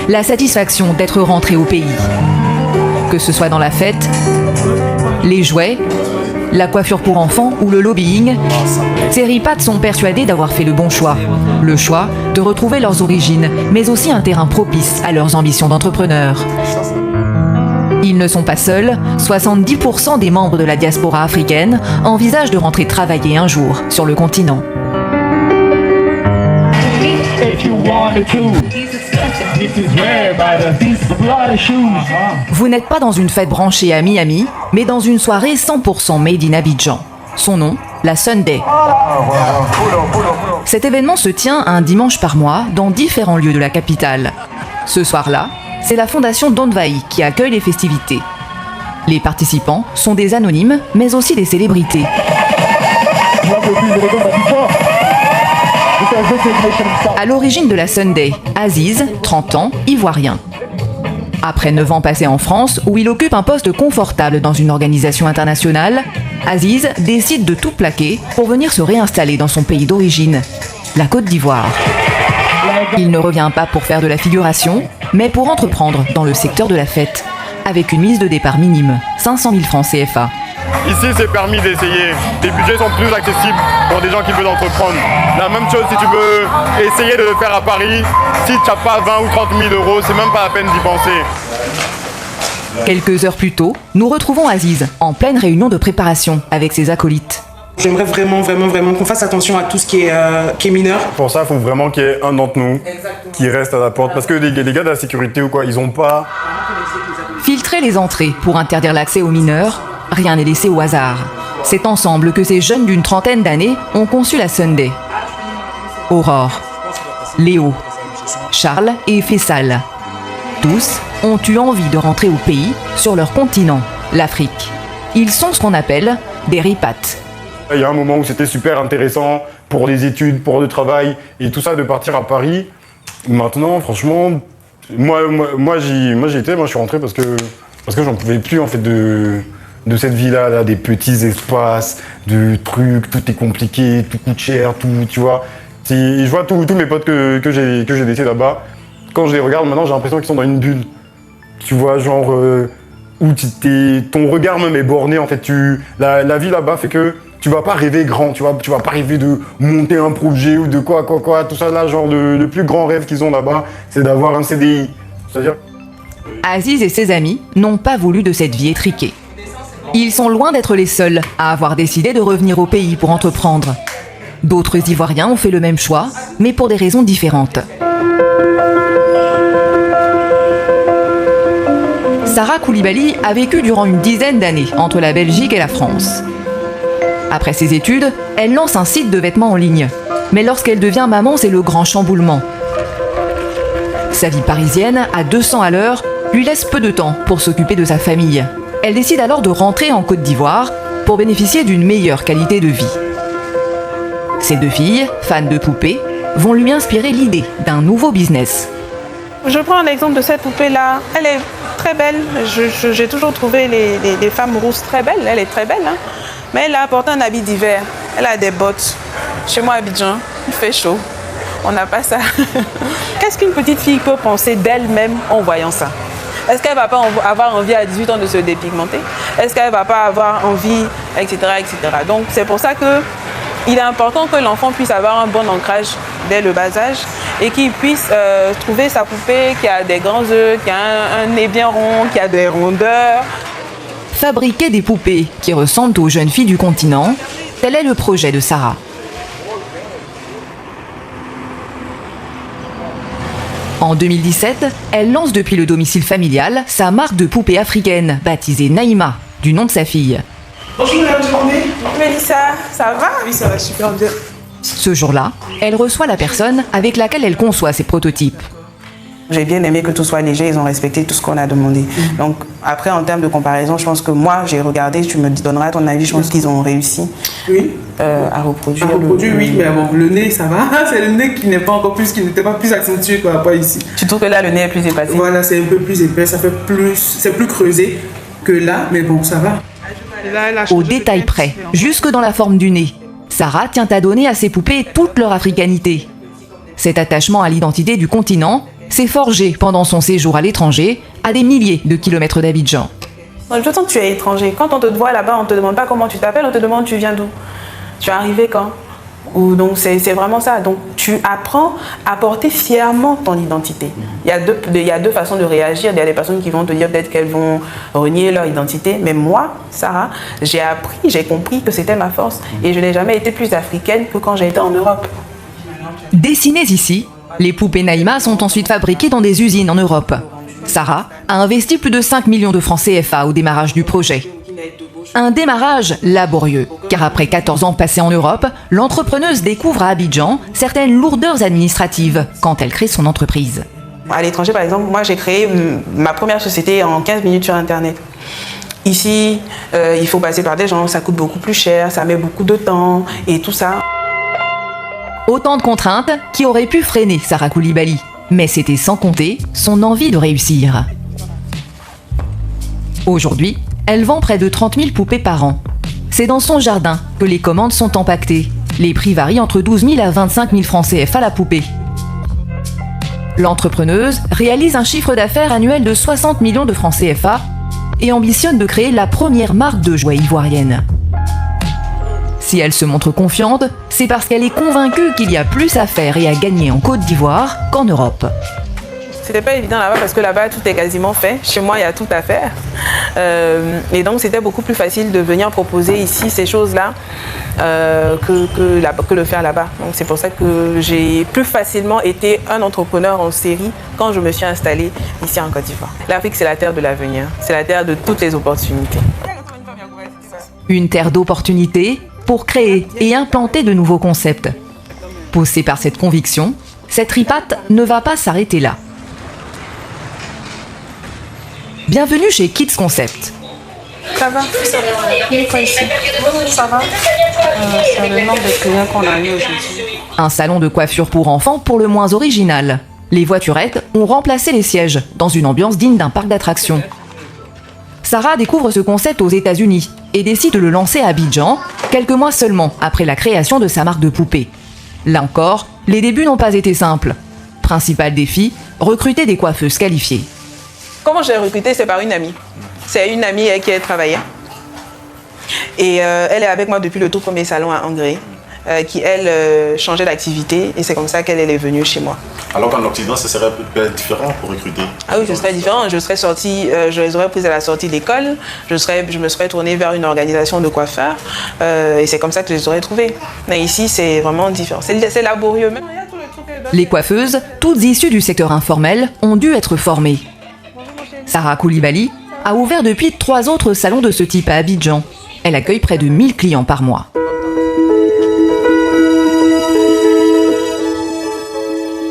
la satisfaction d'être rentré au pays. Que ce soit dans la fête, les jouets, la coiffure pour enfants ou le lobbying, ces ripates sont persuadés d'avoir fait le bon choix. Le choix de retrouver leurs origines, mais aussi un terrain propice à leurs ambitions d'entrepreneurs. Ils ne sont pas seuls, 70% des membres de la diaspora africaine envisagent de rentrer travailler un jour sur le continent. Vous n'êtes pas dans une fête branchée à Miami, mais dans une soirée 100% made in Abidjan. Son nom, la Sunday. Cet événement se tient un dimanche par mois dans différents lieux de la capitale. Ce soir-là, c'est la fondation Donvaï qui accueille les festivités. Les participants sont des anonymes, mais aussi des célébrités. À l'origine de la Sunday, Aziz, 30 ans, ivoirien. Après 9 ans passés en France, où il occupe un poste confortable dans une organisation internationale, Aziz décide de tout plaquer pour venir se réinstaller dans son pays d'origine, la Côte d'Ivoire. Il ne revient pas pour faire de la figuration, mais pour entreprendre dans le secteur de la fête, avec une mise de départ minime, 500 000 francs CFA. Ici, c'est permis d'essayer. Les budgets sont plus accessibles pour des gens qui veulent entreprendre. La même chose si tu veux essayer de le faire à Paris. Si tu n'as pas 20 ou 30 000 euros, c'est même pas la peine d'y penser. Quelques heures plus tôt, nous retrouvons Aziz en pleine réunion de préparation avec ses acolytes. J'aimerais vraiment qu'on fasse attention à tout ce qui est mineur. Pour ça, il faut vraiment qu'il y ait un d'entre nous qui reste à la porte. Parce que les gars de la sécurité ou quoi, ils n'ont pas... Filtrer les entrées pour interdire l'accès aux mineurs, rien n'est laissé au hasard. C'est ensemble que ces jeunes d'une trentaine d'années ont conçu la Sunday. Aurore, Léo, Charles et Fessal. Tous ont eu envie de rentrer au pays sur leur continent, l'Afrique. Ils sont ce qu'on appelle des ripates. Il y a un moment où c'était super intéressant pour les études, pour le travail et tout ça de partir à Paris. Maintenant, franchement, moi j'y étais, moi je suis rentré parce que j'en pouvais plus en fait de cette vie-là, là, des petits espaces, de trucs, tout est compliqué, tout coûte cher, tout, tu vois. Je vois tous mes potes que j'ai laissés là-bas. Quand je les regarde maintenant, j'ai l'impression qu'ils sont dans une bulle. Tu vois, genre, où ton regard même est borné, en fait. La vie là-bas fait que tu vas pas rêver grand, tu vas pas rêver de monter un projet ou de quoi, tout ça là, genre, le plus grand rêve qu'ils ont là-bas, c'est d'avoir un CDI. C'est-à-dire... Aziz et ses amis n'ont pas voulu de cette vie étriquée. Ils sont loin d'être les seuls à avoir décidé de revenir au pays pour entreprendre. D'autres Ivoiriens ont fait le même choix, mais pour des raisons différentes. Sarah Koulibaly a vécu durant une dizaine d'années entre la Belgique et la France. Après ses études, elle lance un site de vêtements en ligne. Mais lorsqu'elle devient maman, c'est le grand chamboulement. Sa vie parisienne, à 200 à l'heure, lui laisse peu de temps pour s'occuper de sa famille. Elle décide alors de rentrer en Côte d'Ivoire pour bénéficier d'une meilleure qualité de vie. Ces deux filles, fans de poupées, vont lui inspirer l'idée d'un nouveau business. Je prends l'exemple de cette poupée-là. Elle est très belle. J'ai toujours trouvé les femmes rousses très belles. Elle est très belle, hein. Mais elle a apporté un habit d'hiver. Elle a des bottes. Chez moi à Abidjan, il fait chaud. On n'a pas ça. Qu'est-ce qu'une petite fille peut penser d'elle-même en voyant ça? Est-ce qu'elle ne va pas avoir envie à 18 ans de se dépigmenter? Est-ce qu'elle ne va pas avoir envie, etc., etc. Donc c'est pour ça qu'il est important que l'enfant puisse avoir un bon ancrage dès le bas âge et qu'il puisse trouver sa poupée qui a des grands yeux, qui a un nez bien rond, qui a des rondeurs. Fabriquer des poupées qui ressemblent aux jeunes filles du continent, tel est le projet de Sarah. En 2017, elle lance depuis le domicile familial sa marque de poupées africaines, baptisée Naïma, du nom de sa fille. Bonjour, madame Journée. Mélissa, ça va? Oui, ça va super bien. Ce jour-là, elle reçoit la personne avec laquelle elle conçoit ses prototypes. J'ai bien aimé que tout soit léger, ils ont respecté tout ce qu'on a demandé. Donc après, en termes de comparaison, je pense que moi, j'ai regardé, tu me donneras ton avis, je pense qu'ils ont réussi à reproduire. Oui, mais bon, le nez, ça va. C'est le nez qui n'était pas plus accentué que pas ici. Tu trouves que là, le nez est plus épais? Voilà, c'est un peu plus épais, c'est plus creusé que là, mais bon, ça va. Au détail près, jusque dans la forme du nez, Sarah tient à donner à ses poupées toute leur africanité. Cet attachement à l'identité du continent s'est forgé pendant son séjour à l'étranger, à des milliers de kilomètres d'Abidjan. De toute façon, tu es étranger. Quand on te voit là-bas, on ne te demande pas comment tu t'appelles, on te demande tu viens d'où. Tu es arrivé quand. Donc c'est vraiment ça. Donc tu apprends à porter fièrement ton identité. Il y a deux façons de réagir. Il y a des personnes qui vont te dire peut-être qu'elles vont renier leur identité. Mais moi, Sarah, j'ai appris, j'ai compris que c'était ma force. Et je n'ai jamais été plus africaine que quand j'ai été en Europe. Dessinées ici, les poupées Naïma sont ensuite fabriquées dans des usines en Europe. Sarah a investi plus de 5 millions de francs CFA au démarrage du projet. Un démarrage laborieux, car après 14 ans passés en Europe, l'entrepreneuse découvre à Abidjan certaines lourdeurs administratives quand elle crée son entreprise. À l'étranger, par exemple, moi j'ai créé ma première société en 15 minutes sur Internet. Ici, il faut passer par des gens, ça coûte beaucoup plus cher, ça met beaucoup de temps et tout ça. Autant de contraintes qui auraient pu freiner Sarah Coulibaly, mais c'était sans compter son envie de réussir. Aujourd'hui, elle vend près de 30 000 poupées par an. C'est dans son jardin que les commandes sont empaquetées. Les prix varient entre 12 000 à 25 000 francs CFA la poupée. L'entrepreneuse réalise un chiffre d'affaires annuel de 60 millions de francs CFA et ambitionne de créer la première marque de jouets ivoirienne. Si elle se montre confiante, c'est parce qu'elle est convaincue qu'il y a plus à faire et à gagner en Côte d'Ivoire qu'en Europe. C'était pas évident là-bas parce que là-bas tout est quasiment fait. Chez moi il y a tout à faire. Et donc c'était beaucoup plus facile de venir proposer ici ces choses-là que le faire là-bas. Donc c'est pour ça que j'ai plus facilement été un entrepreneur en série quand je me suis installée ici en Côte d'Ivoire. L'Afrique c'est la terre de l'avenir, c'est la terre de toutes les opportunités. Une terre d'opportunités pour créer et implanter de nouveaux concepts. Poussée par cette conviction, cette ripate ne va pas s'arrêter là. Bienvenue chez Kids Concept. Ça va? Quoi ici? Ça va? C'est le nombre de clients qu'on a eu aujourd'hui. Un salon de coiffure pour enfants pour le moins original. Les voiturettes ont remplacé les sièges dans une ambiance digne d'un parc d'attractions. Sarah découvre ce concept aux États-Unis et décide de le lancer à Abidjan, quelques mois seulement après la création de sa marque de poupées. Là encore, les débuts n'ont pas été simples. Principal défi, recruter des coiffeuses qualifiées. Comment je l'ai recrutée, c'est par une amie. C'est une amie qui a travaillé. Et elle est avec moi depuis le tout premier salon à Angré, qui elle changeait d'activité et c'est comme ça qu'elle est venue chez moi. Alors qu'en Occident, ce serait peut-être différent pour recruter? Ah oui, ce serait différent. Je serais sortie, je les aurais prises à la sortie d'école, je me serais tournée vers une organisation de coiffeurs et c'est comme ça que je les aurais trouvées. Mais ici, c'est vraiment différent. C'est laborieux. Même, les coiffeuses, toutes issues du secteur informel, ont dû être formées. Sarah Coulibaly a ouvert depuis 3 autres salons de ce type à Abidjan. Elle accueille près de 1000 clients par mois.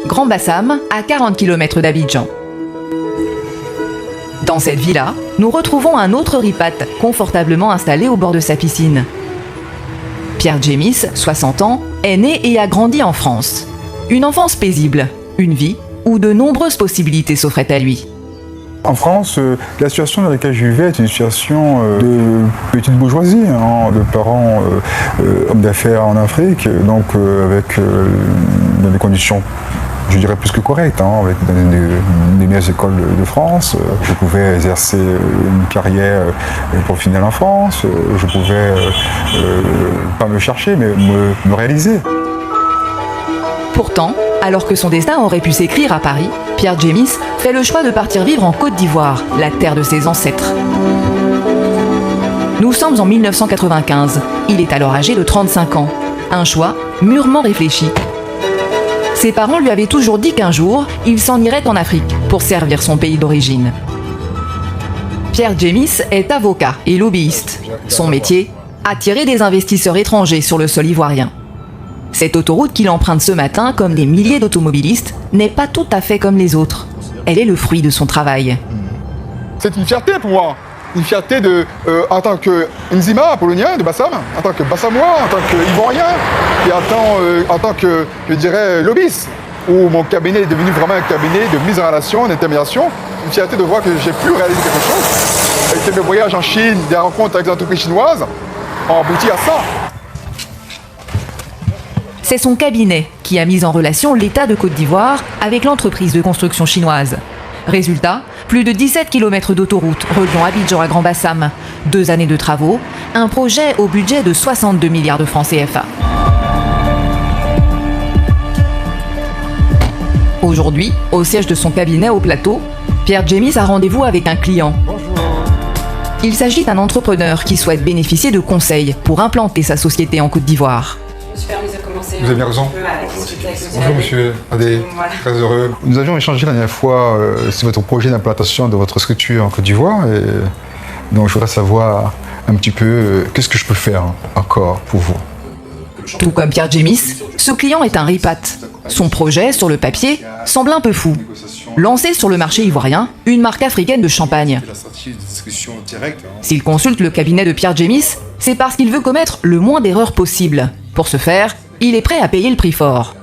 Grand Bassam, à 40 km d'Abidjan. Dans cette villa, nous retrouvons un autre ripate confortablement installé au bord de sa piscine. Pierre Jemis, 60 ans, est né et a grandi en France. Une enfance paisible, une vie où de nombreuses possibilités s'offraient à lui. En France, la situation dans laquelle je vivais est une situation de petite bourgeoisie, hein, de parents hommes d'affaires en Afrique, donc avec dans des conditions, je dirais, plus que correctes, hein, avec des meilleures écoles de France. Je pouvais exercer une carrière professionnelle en France, je pouvais pas me chercher, mais me réaliser. Pourtant, alors que son destin aurait pu s'écrire à Paris, Pierre Jemis fait le choix de partir vivre en Côte d'Ivoire, la terre de ses ancêtres. Nous sommes en 1995. Il est alors âgé de 35 ans. Un choix mûrement réfléchi. Ses parents lui avaient toujours dit qu'un jour, il s'en irait en Afrique pour servir son pays d'origine. Pierre Jemis est avocat et lobbyiste. Son métier, attirer des investisseurs étrangers sur le sol ivoirien. Cette autoroute qu'il emprunte ce matin, comme des milliers d'automobilistes, n'est pas tout à fait comme les autres. Elle est le fruit de son travail. C'est une fierté pour moi. Une fierté en tant que Nzima, apollonien de Bassam, en tant que Bassamois, en tant qu'Ivoirien, et en tant que, je dirais, lobbyiste, où mon cabinet est devenu vraiment un cabinet de mise en relation, d'intermédiation. Une fierté de voir que j'ai pu réaliser quelque chose. Et que mes voyages en Chine, des rencontres avec des entreprises chinoises, ont abouti à ça. c'est son cabinet qui a mis en relation l'État de Côte d'Ivoire avec l'entreprise de construction chinoise. Résultat, plus de 17 km d'autoroute reliant Abidjan à Grand-Bassam, 2 années de travaux, un projet au budget de 62 milliards de francs CFA. Aujourd'hui, au siège de son cabinet au Plateau, Pierre Djemis a rendez-vous avec un client. Il s'agit d'un entrepreneur qui souhaite bénéficier de conseils pour implanter sa société en Côte d'Ivoire. Vous avez raison. Bonjour monsieur, Adé, très heureux. Nous avions échangé la dernière fois sur votre projet d'implantation de votre structure en Côte d'Ivoire. Et donc je voudrais savoir un petit peu qu'est-ce que je peux faire encore pour vous. Tout comme Pierre Djemis, ce client est un ripat. Son projet, sur le papier, semble un peu fou. Lancer sur le marché ivoirien une marque africaine de champagne. S'il consulte le cabinet de Pierre Djemis, c'est parce qu'il veut commettre le moins d'erreurs possible. Pour ce faire, il est prêt à payer le prix fort.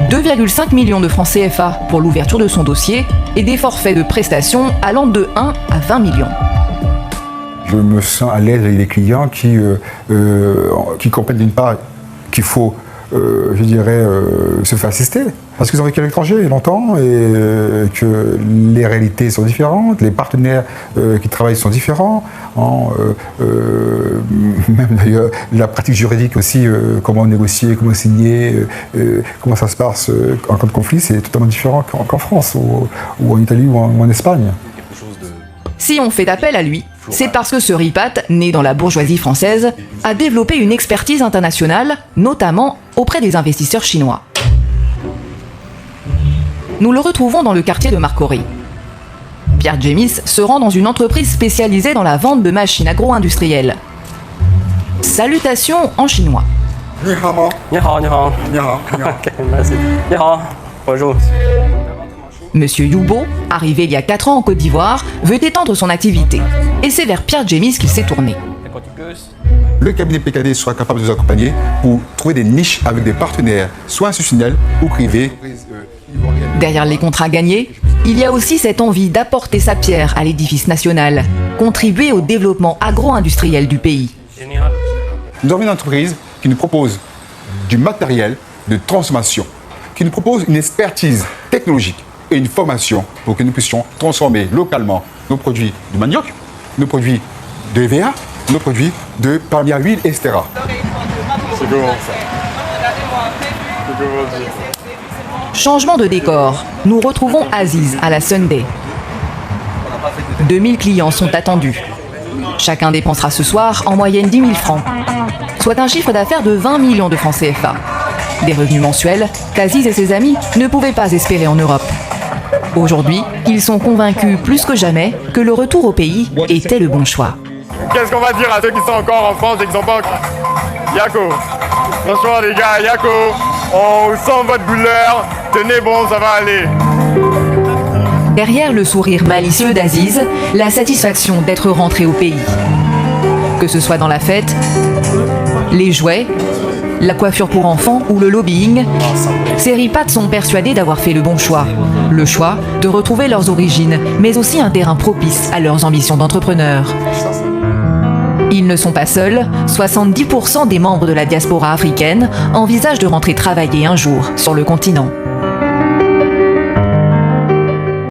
2,5 millions de francs CFA pour l'ouverture de son dossier et des forfaits de prestations allant de 1 à 20 millions. Je me sens à l'aise avec des clients qui comprennent d'une part qu'il faut, se faire assister. Parce qu'ils ont vécu à l'étranger longtemps et que les réalités sont différentes, les partenaires qui travaillent sont différents. Même d'ailleurs, la pratique juridique aussi, comment négocier, comment signer, comment ça se passe en cas de conflit, c'est totalement différent qu'en France ou en Italie ou en Espagne. Si on fait appel à lui, c'est parce que ce ripat, né dans la bourgeoisie française, a développé une expertise internationale, notamment auprès des investisseurs chinois. Nous le retrouvons dans le quartier de Marcory. Pierre Djemis se rend dans une entreprise spécialisée dans la vente de machines agro-industrielles. Salutations en chinois. Ni hao. Ni hao, ni hao. Ni hao. Ok, merci. Ni hao. Bonjour. Monsieur Youbo, arrivé il y a 4 ans en Côte d'Ivoire, veut étendre son activité. Et c'est vers Pierre Djemis qu'il s'est tourné. Le cabinet PKD sera capable de vous accompagner pour trouver des niches avec des partenaires, soit institutionnels ou privés. Derrière les contrats gagnés, il y a aussi cette envie d'apporter sa pierre à l'édifice national, contribuer au développement agro-industriel du pays. Nous avons une entreprise qui nous propose du matériel de transformation, qui nous propose une expertise technologique et une formation pour que nous puissions transformer localement nos produits de manioc, nos produits de EVA, nos produits de palmier à huile, etc. C'est comment ça? Changement de décor, nous retrouvons Aziz à la Sunday. 2000 clients sont attendus. Chacun dépensera ce soir en moyenne 10 000 francs, soit un chiffre d'affaires de 20 millions de francs CFA. Des revenus mensuels qu'Aziz et ses amis ne pouvaient pas espérer en Europe. Aujourd'hui, ils sont convaincus plus que jamais que le retour au pays était le bon choix. Qu'est-ce qu'on va dire à ceux qui sont encore en France et qui sont pas encore... Yako, franchement les gars, Yako, on sent votre douleur, tenez bon, ça va aller. Derrière le sourire malicieux d'Aziz, la satisfaction d'être rentré au pays. Que ce soit dans la fête, les jouets, la coiffure pour enfants ou le lobbying, ces ripates sont persuadés d'avoir fait le bon choix. Le choix de retrouver leurs origines, mais aussi un terrain propice à leurs ambitions d'entrepreneurs. Ils ne sont pas seuls, 70% des membres de la diaspora africaine envisagent de rentrer travailler un jour sur le continent.